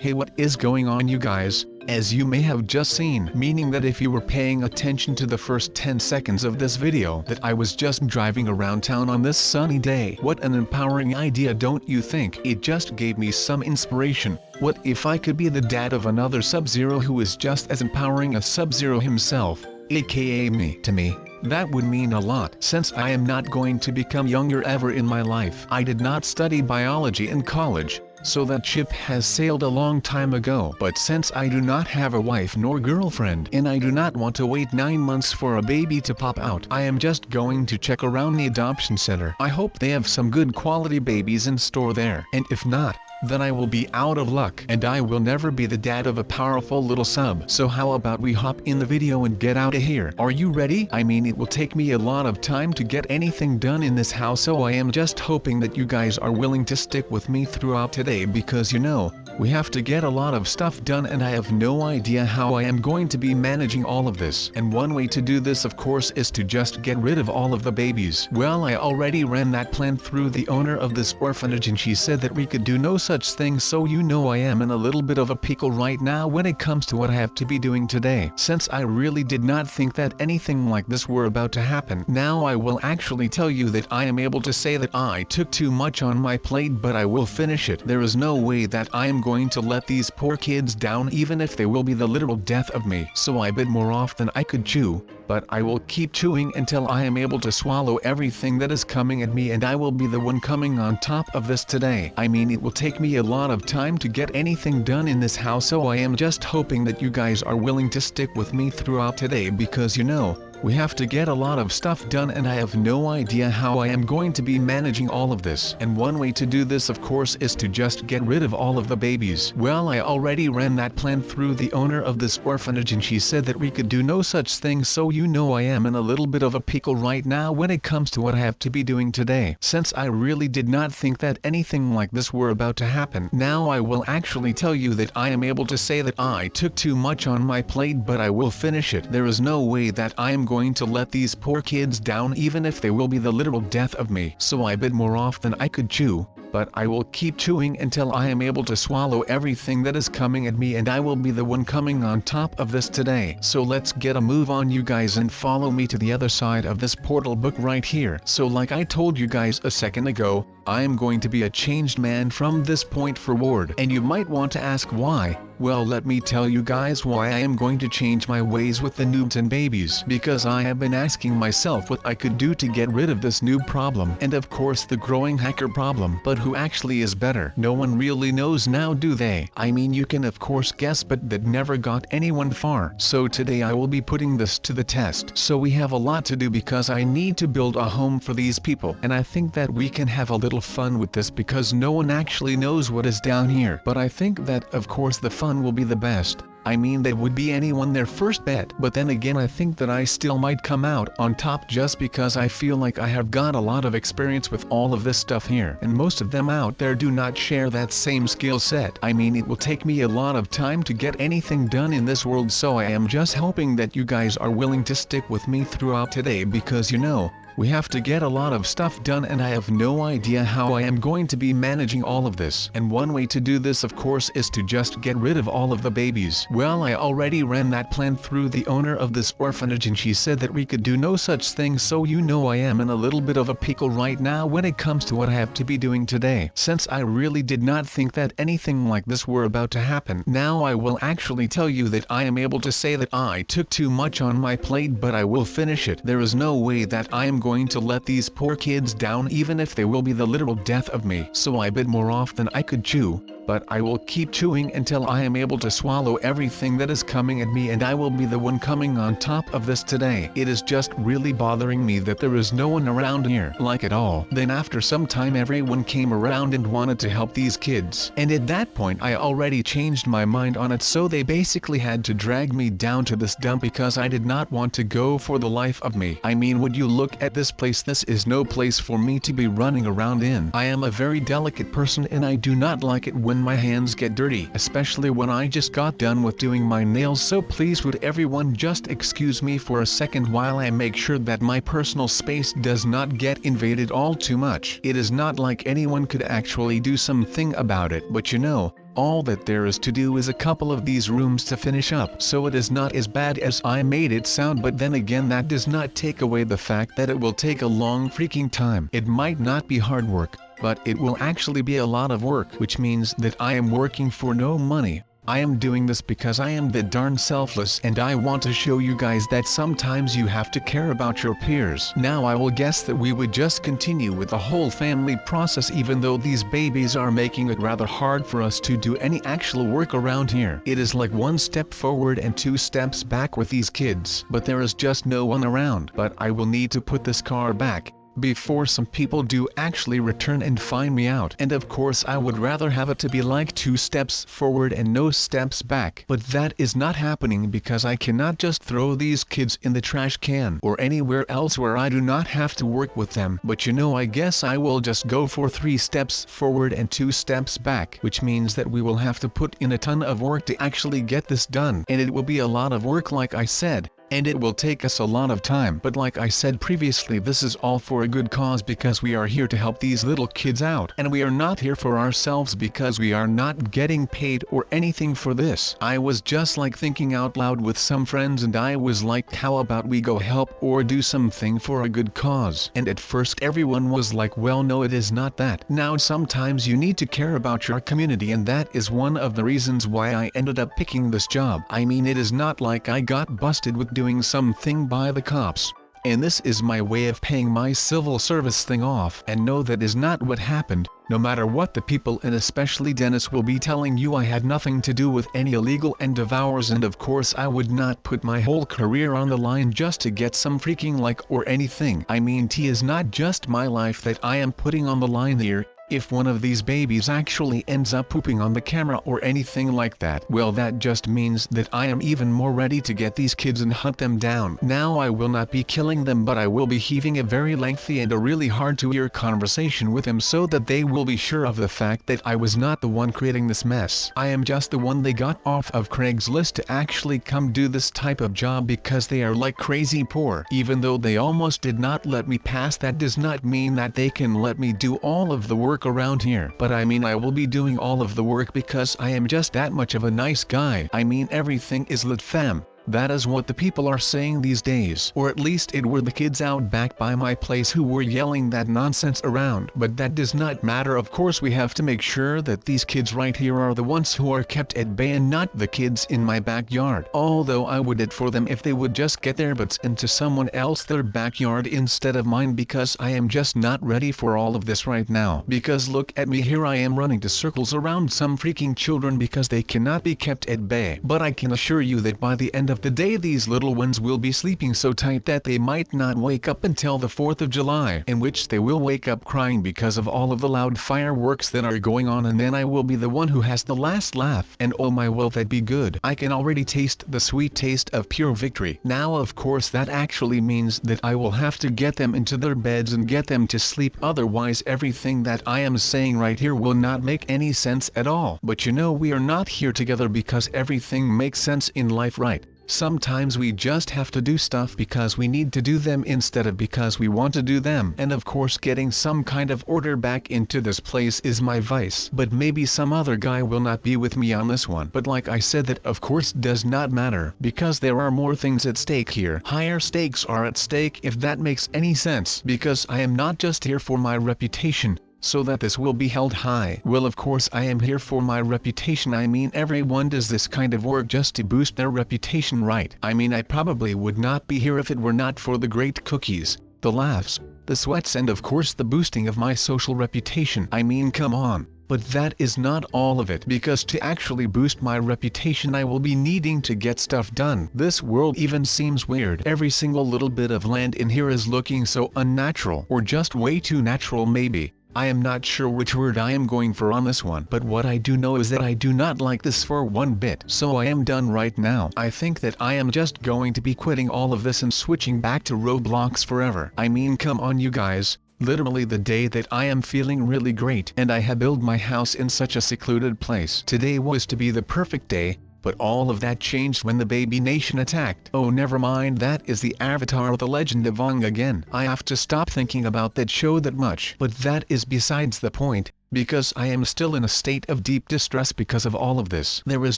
Hey, what is going on, you guys? As you may have just seen, meaning that if you were paying attention to the first 10 seconds of this video, that I was just driving around town on this sunny day. What an empowering idea, don't you think? It just gave me some inspiration. What if I could be the dad of another Sub-Zero who is just as empowering as Sub-Zero himself, aka me? To me, that would mean a lot, since I am not going to become younger ever in my life. I did not study biology in college, so that ship has sailed a long time ago. But since I do not have a wife nor girlfriend, and I do not want to wait 9 months for a baby to pop out, I am just going to check around the adoption center. I hope they have some good quality babies in store there, and if not, then I will be out of luck and I will never be the dad of a powerful little sub. So how about we hop in the video and get out of here? Are you ready? I mean, it will take me a lot of time to get anything done in this house, so I am just hoping that you guys are willing to stick with me throughout today, because you know, we have to get a lot of stuff done and I have no idea how I am going to be managing all of this. And one way to do this, of course, is to just get rid of all of the babies. Well, I already ran that plan through the owner of this orphanage and she said that we could do no such thing, so you know I am in a little bit of a pickle right now when it comes to what I have to be doing today, since I really did not think that anything like this were about to happen. Now I will actually tell you that I am able to say that I took too much on my plate, but I will finish it. There is no way that I am going to let these poor kids down, even if they will be the literal death of me. So I bit more off than I could chew, but I will keep chewing until I am able to swallow everything that is coming at me, and I will be the one coming on top of this today. I mean, it will take me a lot of time to get anything done in this house, so I am just hoping that you guys are willing to stick with me throughout today, because you know, we have to get a lot of stuff done and I have no idea how I am going to be managing all of this. And one way to do this, of course, is to just get rid of all of the babies. Well, I already ran that plan through the owner of this orphanage and she said that we could do no such thing, so you know I am in a little bit of a pickle right now when it comes to what I have to be doing today, since I really did not think that anything like this were about to happen. Now I will actually tell you that I am able to say that I took too much on my plate, but I will finish it. There is no way that I am going to let these poor kids down, even if they will be the literal death of me. So I bit more off than I could chew, but I will keep chewing until I am able to swallow everything that is coming at me, and I will be the one coming on top of this today. So let's get a move on, you guys, and follow me to the other side of this portal book right here. So like I told you guys a second ago, I am going to be a changed man from this point forward. And you might want to ask why. Well, let me tell you guys why I am going to change my ways with the noobs and babies. Because I have been asking myself what I could do to get rid of this noob problem, and of course the growing hacker problem. But who actually is better? No one really knows now, do they? I mean, you can of course guess, but that never got anyone far. So today I will be putting this to the test. So we have a lot to do, because I need to build a home for these people, and I think that we can have a little fun with this, because no one actually knows what is down here. But I think that of course the fun will be the best. I mean, that would be anyone their first bet. But then again, I think that I still might come out on top, just because I feel like I have got a lot of experience with all of this stuff here, and most of them out there do not share that same skill set. I mean, it will take me a lot of time to get anything done in this world, so I am just hoping that you guys are willing to stick with me throughout today, because you know, we have to get a lot of stuff done and I have no idea how I am going to be managing all of this. And one way to do this, of course, is to just get rid of all of the babies. Well, I already ran that plan through the owner of this orphanage and she said that we could do no such thing, so you know I am in a little bit of a pickle right now when it comes to what I have to be doing today, since I really did not think that anything like this were about to happen. Now I will actually tell you that I am able to say that I took too much on my plate, but I will finish it. There is no way that I am going to let these poor kids down, even if they will be the literal death of me. So I bit more off than I could chew, but I will keep chewing until I am able to swallow everything that is coming at me, and I will be the one coming on top of this today. It is just really bothering me that there is no one around here, like at all. Then after some time everyone came around and wanted to help these kids, and at that point I already changed my mind on it, so they basically had to drag me down to this dump because I did not want to go for the life of me. I mean, would you look at this place? This is no place for me to be running around in. I am a very delicate person and I do not like it when my hands get dirty, especially when I just got done with doing my nails. So please would everyone just excuse me for a second while I make sure that my personal space does not get invaded all too much. It is not like anyone could actually do something about it, but you know, All that there is to do is a couple of these rooms to finish up, so it is not as bad as I made it sound. But then again, that does not take away the fact that it will take a long freaking time. It might not be hard work, but it will actually be a lot of work, which means that I am working for no money. I am doing this because I am that darn selfless, and I want to show you guys that sometimes you have to care about your peers. Now I will guess that we would just continue with the whole family process, even though these babies are making it rather hard for us to do any actual work around here. It is like 1 step forward and 2 steps back with these kids, but there is just no one around. But I will need to put this car back before some people do actually return and find me out. And of course I would rather have it to be like 2 steps forward and no steps back. But that is not happening because I cannot just throw these kids in the trash can or anywhere else where I do not have to work with them. But you know, I guess I will just go for 3 steps forward and 2 steps back, which means that we will have to put in a ton of work to actually get this done. And it will be a lot of work, like I said. And it will take us a lot of time. But like I said previously, this is all for a good cause, because we are here to help these little kids out. And we are not here for ourselves, because we are not getting paid or anything for this. I was just like thinking out loud with some friends, and I was like, how about we go help or do something for a good cause? And at first everyone was like, well, no, it is not that. Now sometimes you need to care about your community, and that is one of the reasons why I ended up picking this job. I mean, it is not like I got busted with doing something by the cops. And this is my way of paying my civil service thing off. And no, that is not what happened. No matter what the people, and especially Dennis, will be telling you, I had nothing to do with any illegal end of hours. And of course I would not put my whole career on the line just to get some freaking like or anything. I mean, T is not just my life that I am putting on the line here. If one of these babies actually ends up pooping on the camera or anything like that, well, that just means that I am even more ready to get these kids and hunt them down. Now I will not be killing them, but I will be heaving a very lengthy and a really hard to hear conversation with them, so that they will be sure of the fact that I was not the one creating this mess. I am just the one they got off of Craigslist to actually come do this type of job, because they are like crazy poor. Even though they almost did not let me pass, that does not mean that they can let me do all of the work around here. But I mean, I will be doing all of the work because I am just that much of a nice guy. I mean, everything is lit, fam. That is what the people are saying these days. Or at least it were the kids out back by my place who were yelling that nonsense around. But that does not matter. Of course we have to make sure that these kids right here are the ones who are kept at bay, and not the kids in my backyard. Although I would it for them if they would just get their butts into someone else their backyard instead of mine, because I am just not ready for all of this right now. Because look at me, here I am running to circles around some freaking children because they cannot be kept at bay. But I can assure you that by the end of the day, these little ones will be sleeping so tight that they might not wake up until the 4th of July, in which they will wake up crying because of all of the loud fireworks that are going on, and then I will be the one who has the last laugh. And oh my, will that be good. I can already taste the sweet taste of pure victory. Now of course that actually means that I will have to get them into their beds and get them to sleep, otherwise everything that I am saying right here will not make any sense at all. But you know, we are not here together because everything makes sense in life, right? Sometimes we just have to do stuff because we need to do them instead of because we want to do them. And of course getting some kind of order back into this place is my vice. But maybe some other guy will not be with me on this one. But like I said, that of course does not matter, because there are more things at stake here. Higher stakes are at stake, if that makes any sense. Because I am not just here for my reputation, so that this will be held high. Well, of course I am here for my reputation. I mean, everyone does this kind of work just to boost their reputation, right? I mean, I probably would not be here if it were not for the great cookies, the laughs, the sweats, and of course the boosting of my social reputation. I mean, come on. But that is not all of it, because to actually boost my reputation I will be needing to get stuff done. This world even seems weird. Every single little bit of land in here is looking so unnatural, or just way too natural maybe. I am not sure which word I am going for on this one, but what I do know is that I do not like this for one bit. So I am done right now. I think that I am just going to be quitting all of this and switching back to Roblox forever. I mean, come on you guys. Literally the day that I am feeling really great and I have built my house in such a secluded place. Today was to be the perfect day. But all of that changed when the baby nation attacked. Oh, never mind, that is the Avatar: The Legend of Aang again. I have to stop thinking about that show that much. But that is besides the point. because I am still in a state of deep distress because of all of this. There is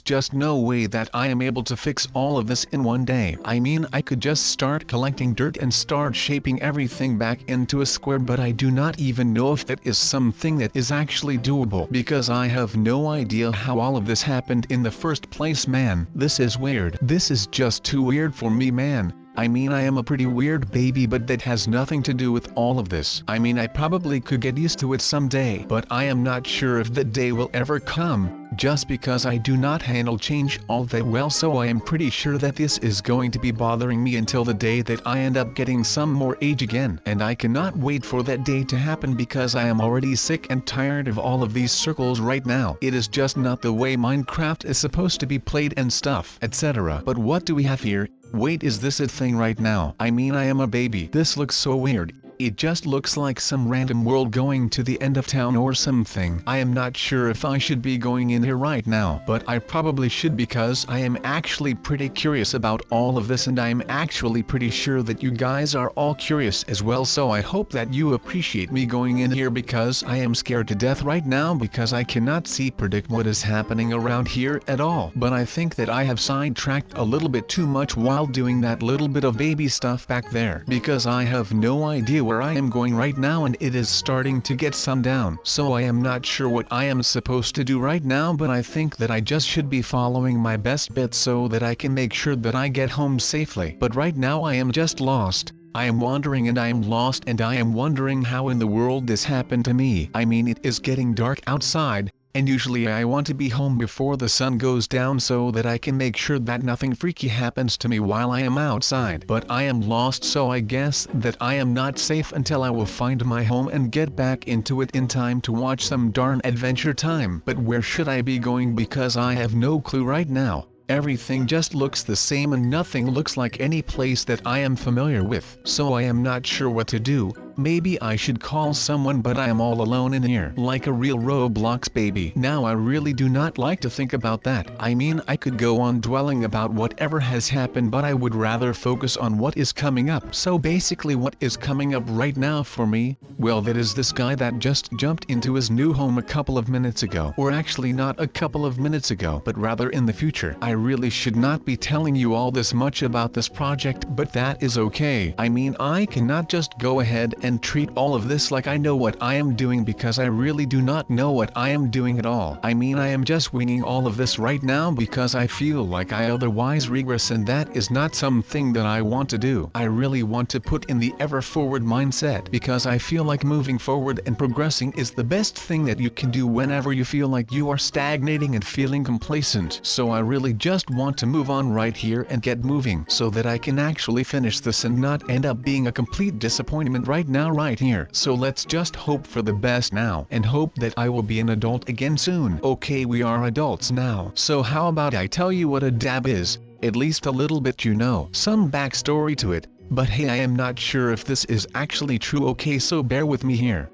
just no way that I am able to fix all of this in one day. I mean, I could just start collecting dirt and start shaping everything back into a square, but I do not even know if that is something that is actually doable, because I have no idea how all of this happened in the first place, man. This is weird. This is just too weird for me, man. I mean, I am a pretty weird baby, but that has nothing to do with all of this. I mean, I probably could get used to it someday, but I am not sure if that day will ever come, just because I do not handle change all that well, so I am pretty sure that this is going to be bothering me until the day that I end up getting some more age again. And I cannot wait for that day to happen, because I am already sick and tired of all of these circles right now. It is just not the way Minecraft is supposed to be played and stuff, etc. But what do we have here? Wait, is this a thing right now? I mean, I am a baby. This looks so weird. It just looks like some random world going to the end of town or something. I am not sure if I should be going in here right now, but I probably should, because I am actually pretty curious about all of this, and I am actually pretty sure that you guys are all curious as well, so I hope that you appreciate me going in here, because I am scared to death right now, because I cannot predict what is happening around here at all. But I think that I have sidetracked a little bit too much while doing that little bit of baby stuff back there, because I have no idea where I am going right now, and it is starting to get sundown, so I am not sure what I am supposed to do right now, but I think that I just should be following my best bet so that I can make sure that I get home safely. But right now I am just lost. I am wandering and I am lost, and I am wondering how in the world this happened to me. I mean, it is getting dark outside, and usually I want to be home before the sun goes down so that I can make sure that nothing freaky happens to me while I am outside. But I am lost, so I guess that I am not safe until I will find my home and get back into it in time to watch some darn Adventure Time. But where should I be going, because I have no clue right now. Everything just looks the same and nothing looks like any place that I am familiar with. So I am not sure what to do. Maybe I should call someone, but I am all alone in here, like a real Roblox baby. Now I really do not like to think about that. I mean, I could go on dwelling about whatever has happened, but I would rather focus on what is coming up. So basically, what is coming up right now for me, well, that is this guy that just jumped into his new home a couple of minutes ago. Or actually not a couple of minutes ago, but rather in the future. I really should not be telling you all this much about this project, but that is okay. I mean, I cannot just go ahead and treat all of this like I know what I am doing, because I really do not know what I am doing at all. I mean, I am just winging all of this right now because I feel like I otherwise regress, and that is not something that I want to do. I really want to put in the ever forward mindset, because I feel like moving forward and progressing is the best thing that you can do whenever you feel like you are stagnating and feeling complacent. So I really just want to move on right here and get moving, so that I can actually finish this and not end up being a complete disappointment right now, right here. So let's just hope for the best now, and hope that I will be an adult again soon. Okay, we are adults now. So how about I tell you what a dab is? At least a little bit, you know, some backstory to it. But hey, I am not sure if this is actually true. Okay, so bear with me here.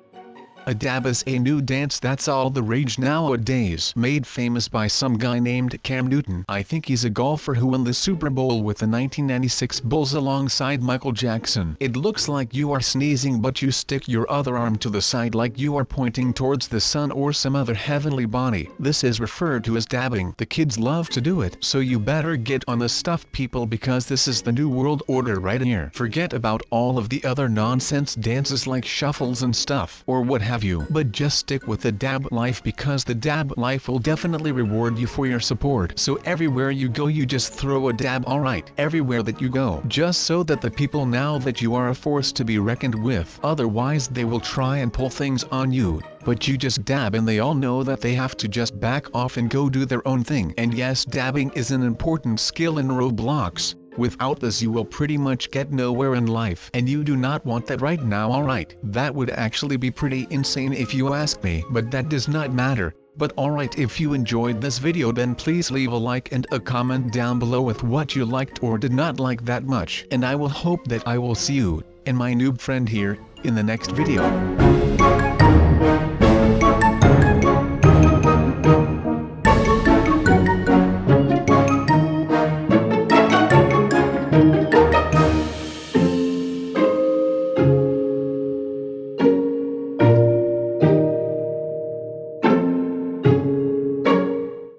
A dab is a new dance that's all the rage nowadays, made famous by some guy named Cam Newton. I think he's a golfer who won the Super Bowl with the 1996 Bulls alongside Michael Jackson. It looks like you are sneezing, but you stick your other arm to the side like you are pointing towards the sun or some other heavenly body. This is referred to as dabbing. The kids love to do it, so you better get on the stuff, people, because this is the new world order right here. Forget about all of the other nonsense dances like shuffles and stuff, or what have you, but just stick with the dab life, because the dab life will definitely reward you for your support. So everywhere you go, you just throw a dab, alright, everywhere that you go, just so that the people know that you are a force to be reckoned with. Otherwise they will try and pull things on you, but you just dab and they all know that they have to just back off and go do their own thing. And yes, dabbing is an important skill in Roblox. Without this you will pretty much get nowhere in life, and you do not want that right now, alright. That would actually be pretty insane if you ask me, but that does not matter. But alright, if you enjoyed this video, then please leave a like and a comment down below with what you liked or did not like that much. And I will hope that I will see you, and my noob friend here, in the next video.